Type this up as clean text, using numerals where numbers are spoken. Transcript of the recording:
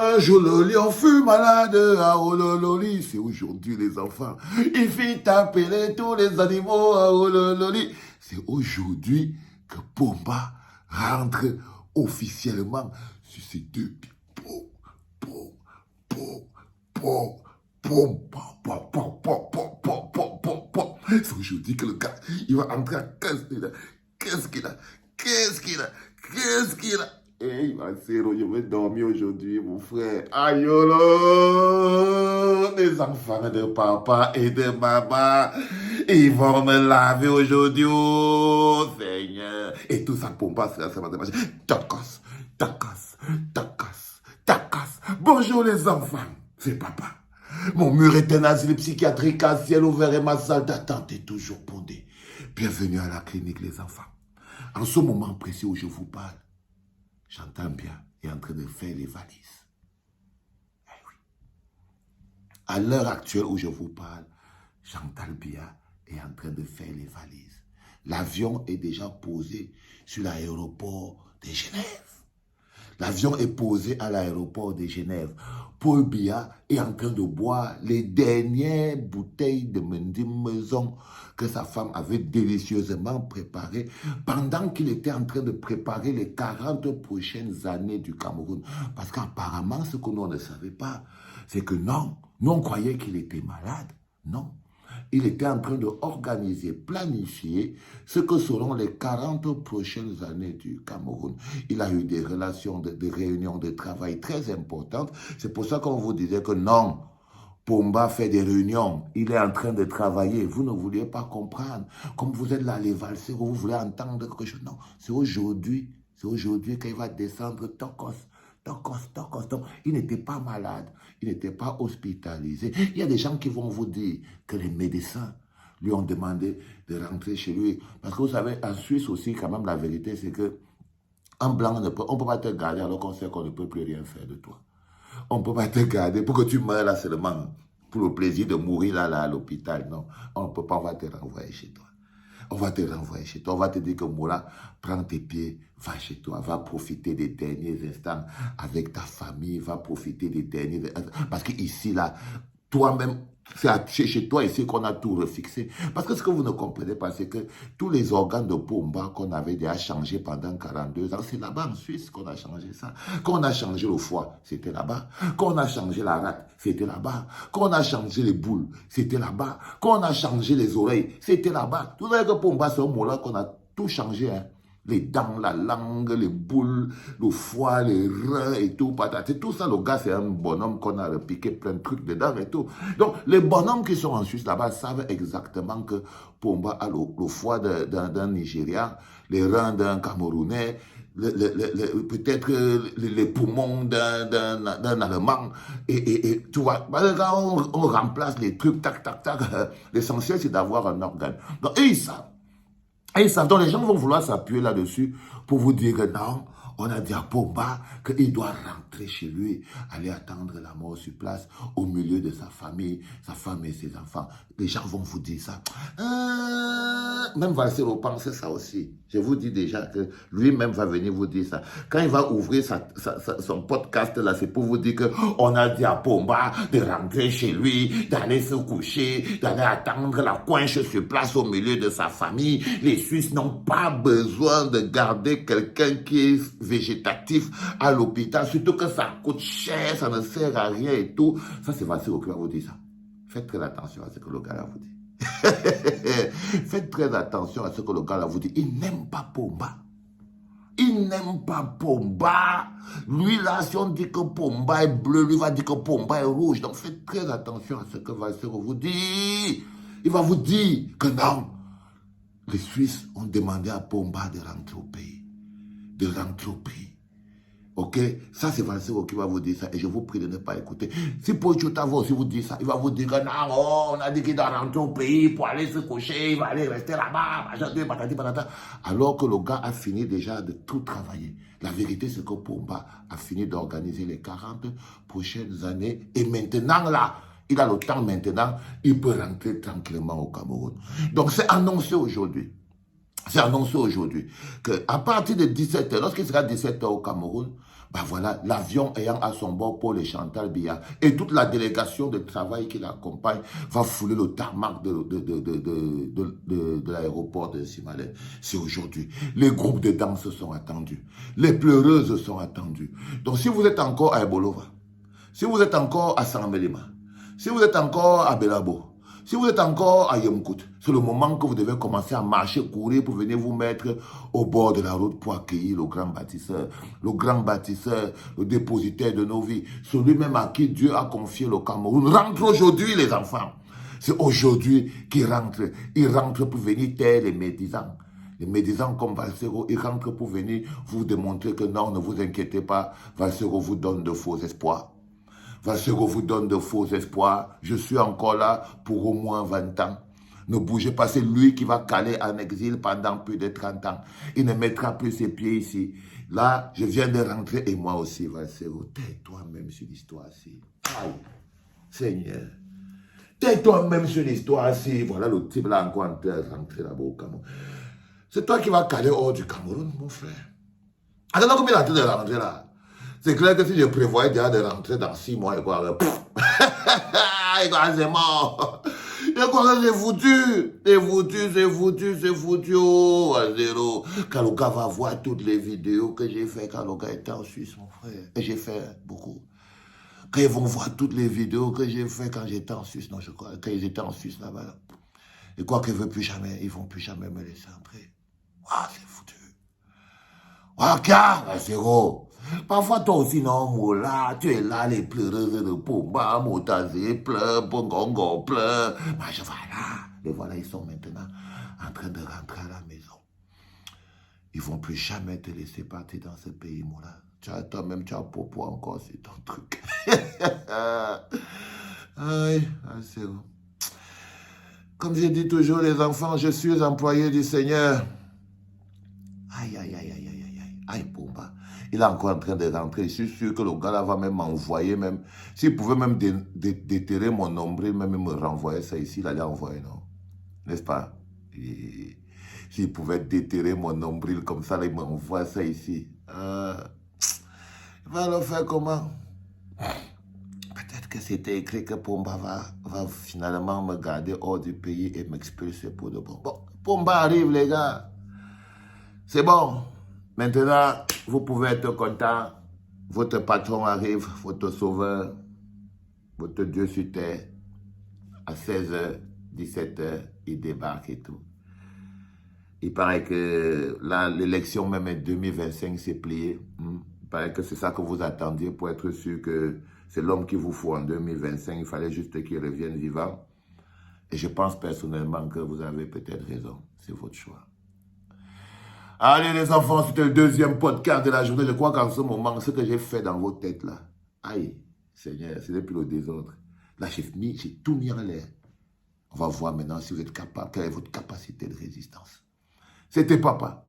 Un jour le lion fut malade, ah oh loli, c'est aujourd'hui les enfants. Il fit appeler tous les animaux, ah oh loli. C'est aujourd'hui que Pomba rentre officiellement sur ses deux pieds. Pom, pom, pom, pom, pom, pom, pom, pom, pom, pom, pom, pom, pom. C'est aujourd'hui que le gars, il va entrer à 15 000. Qu'est-ce qu'il a? Qu'est-ce qu'il a? Qu'est-ce qu'il a? Hey, ma sœur, je vais dormir aujourd'hui, mon frère. Aïe, les enfants de papa et de maman, ils vont me laver aujourd'hui, oh Seigneur. Et tout ça pour pas faire ça, madame. Tacos, tacos, tacos, tacos. Bonjour les enfants, c'est papa. Mon mur est un asile psychiatrique à ciel ouvert et ma salle d'attente est toujours bondée. Bienvenue à la clinique, les enfants. En ce moment précis où je vous parle, j'entends bien, il est en train de faire les valises. Eh oui. À l'heure actuelle où je vous parle, j'entends bien, il est en train de faire les valises. L'avion est déjà posé sur l'aéroport de Genève. L'avion est posé à l'aéroport de Genève. Paul Biya est en train de boire les dernières bouteilles de Mendy Maison que sa femme avait délicieusement préparées pendant qu'il était en train de préparer les 40 prochaines années du Cameroun. Parce qu'apparemment, ce que nous ne savait pas, c'est que non, nous on croyait qu'il était malade. Non. Il était en train d'organiser, planifier ce que seront les 40 prochaines années du Cameroun. Il a eu des relations, des réunions de travail très importantes. C'est pour ça qu'on vous disait que non, Pomba fait des réunions, il est en train de travailler. Vous ne vouliez pas comprendre. Comme vous êtes là, les valseurs, vous voulez entendre quelque chose. Non, c'est aujourd'hui qu'il va descendre Tokos. Donc, il n'était pas malade, il n'était pas hospitalisé. Il y a des gens qui vont vous dire que les médecins lui ont demandé de rentrer chez lui. Parce que vous savez, en Suisse aussi, quand même, la vérité, c'est que un blanc, on ne peut pas te garder alors qu'on sait qu'on ne peut plus rien faire de toi. On ne peut pas te garder pour que tu meurs là seulement, pour le plaisir de mourir là à l'hôpital. Non, on ne peut pas, on va te renvoyer chez toi. On va te renvoyer chez toi. On va te dire que Moula, prends tes pieds, va chez toi. Va profiter des derniers instants avec ta famille. Va profiter des derniers instants. Parce qu'ici, là, toi-même, c'est chez toi ici qu'on a tout refixé. Parce que ce que vous ne comprenez pas, c'est que tous les organes de Pomba qu'on avait déjà changés pendant 42 ans, c'est là-bas en Suisse qu'on a changé ça. Quand on a changé le foie, c'était là-bas. Quand on a changé la rate, c'était là-bas. Quand on a changé les boules, c'était là-bas. Quand on a changé les oreilles, c'était là-bas. Tout ça que Pomba, c'est un mot-là qu'on a tout changé, hein. Les dents, la langue, les boules, le foie, les reins et tout, patate. Tout ça, le gars, c'est un bonhomme qu'on a piqué plein de trucs dedans et tout. Donc, les bonhommes qui sont en Suisse là-bas savent exactement que Pomba a le foie d'un Nigérian, les reins d'un Camerounais, peut-être les poumons d'un Allemand. Et tu vois, quand on remplace les trucs, tac, tac, tac, l'essentiel, c'est d'avoir un organe. Donc, et ils savent. Et ça, donc les gens vont vouloir s'appuyer là-dessus pour vous dire que non, on a dit à Pomba qu'il doit rentrer chez lui, aller attendre la mort sur place, au milieu de sa famille, sa femme et ses enfants. Les gens vont vous dire ça. Même Valsero pense ça aussi. Je vous dis déjà que lui-même va venir vous dire ça. Quand il va ouvrir son podcast là, c'est pour vous dire qu'on a dit à Pomba de rentrer chez lui, d'aller se coucher, d'aller attendre la coinche sur place au milieu de sa famille. Les Suisses n'ont pas besoin de garder quelqu'un qui est végétatif à l'hôpital, surtout que ça coûte cher, ça ne sert à rien et tout. Ça, c'est Valsero qui va vous dire ça. Faites très attention à ce que le gars là vous dit. Faites très attention à ce que le gars là vous dit. Il n'aime pas Pomba. Il n'aime pas Pomba. Lui là, si on dit que Pomba est bleu, lui va dire que Pomba est rouge. Donc faites très attention à ce que Valsero vous dit. Il va vous dire que non. Les Suisses ont demandé à Pomba de rentrer au pays. De rentrer au pays. Ok, ça c'est Valsero qui va vous dire ça et je vous prie de ne pas écouter. Si Pochota va aussi vous dire ça, il va vous dire que non, on a dit qu'il doit rentrer au pays pour aller se coucher, il va aller rester là-bas, alors que le gars a fini déjà de tout travailler. La vérité c'est que Pomba a fini d'organiser les 40 prochaines années et maintenant là, il a le temps maintenant, il peut rentrer tranquillement au Cameroun. Donc c'est annoncé aujourd'hui. C'est annoncé aujourd'hui qu'à partir de 17h, lorsqu'il sera 17h au Cameroun, Ben voilà, l'avion ayant à son bord Paul et Chantal Biya et toute la délégation de travail qui l'accompagne va fouler le tarmac de l'aéroport de Simalé. C'est aujourd'hui. Les groupes de danse sont attendus. Les pleureuses sont attendues. Donc si vous êtes encore à Ebolova, si vous êtes encore à Samelima, si vous êtes encore à Belabo, si vous êtes encore à Yemkout, c'est le moment que vous devez commencer à marcher, courir pour venir vous mettre au bord de la route pour accueillir le grand bâtisseur, le dépositaire de nos vies, celui même à qui Dieu a confié le Cameroun. Rentre aujourd'hui les enfants. C'est aujourd'hui qu'ils rentrent. Ils rentrent pour venir taire les médisants. Les médisants comme Valsero, ils rentrent pour venir vous démontrer que non, ne vous inquiétez pas, Valsero vous donne de faux espoirs. Valsero vous donne de faux espoirs. Je suis encore là pour au moins 20 ans. Ne bougez pas, c'est lui qui va caler en exil pendant plus de 30 ans. Il ne mettra plus ses pieds ici. Là, je viens de rentrer et moi aussi, Valsero. Tais-toi même sur l'histoire-ci. Aïe, Seigneur. Tais-toi même sur l'histoire-ci. Voilà le type là encore en train de rentrer là-bas au Cameroun. C'est toi qui vas caler hors du Cameroun, mon frère. Attends, combien il est en train de rentrer là? C'est clair que si je prévoyais déjà de rentrer dans 6 mois, et quoi, c'est mort. Et quoi, c'est foutu. C'est foutu. Oh, zéro. Kaloga va voir toutes les vidéos que j'ai fait quand Kaloga était en Suisse, mon frère. Et j'ai fait beaucoup. Quand ils vont voir toutes les vidéos que j'ai fait quand j'étais en Suisse, non, je crois, quand ils étaient en Suisse là-bas. Là. Et quoi qu'ils ne veulent plus jamais, ils ne vont plus jamais me laisser entrer. Ah, c'est foutu. Ah, car, c'est gros. Parfois, toi aussi, non, là, tu es là, les pleureuses de Pomba, Motazé, pleure, Bongongo, pleure. Mais je vois là. Et voilà, ils sont maintenant en train de rentrer à la maison. Ils ne vont plus jamais te laisser partir dans ce pays, moi, là. Toi-même, tu as Popo encore, c'est ton truc. Aïe, c'est bon. Comme je dis toujours, les enfants, je suis employé du Seigneur. Aïe, aïe, aïe, aïe, aïe, aïe, aïe, Pomba. Il est encore en train de rentrer. Je suis sûr que le gars là va même m'envoyer, même. S'il pouvait même déterrer mon nombril, même me renvoyer ça ici, il allait envoyer, non? N'est-ce pas? S'il pouvait déterrer mon nombril comme ça, là, il m'envoie ça ici. Il va le faire comment? Peut-être que c'était écrit que Pomba va finalement me garder hors du pays et m'expulser pour de bon. Bon, Pomba arrive, les gars. C'est bon. Maintenant, vous pouvez être content. Votre patron arrive, votre sauveur, votre Dieu sur terre. À 16h, 17h, il débarque et tout. Il paraît que là, l'élection même en 2025 s'est pliée. Il paraît que c'est ça que vous attendiez pour être sûr que c'est l'homme qu'il vous faut en 2025. Il fallait juste qu'il revienne vivant. Et je pense personnellement que vous avez peut-être raison. C'est votre choix. Allez les enfants, c'était le deuxième podcast de la journée. Je crois qu'en ce moment, ce que j'ai fait dans vos têtes là, aïe, Seigneur, c'est depuis le désordre. Là, j'ai tout mis en l'air. On va voir maintenant si vous êtes capable, quelle est votre capacité de résistance. C'était papa.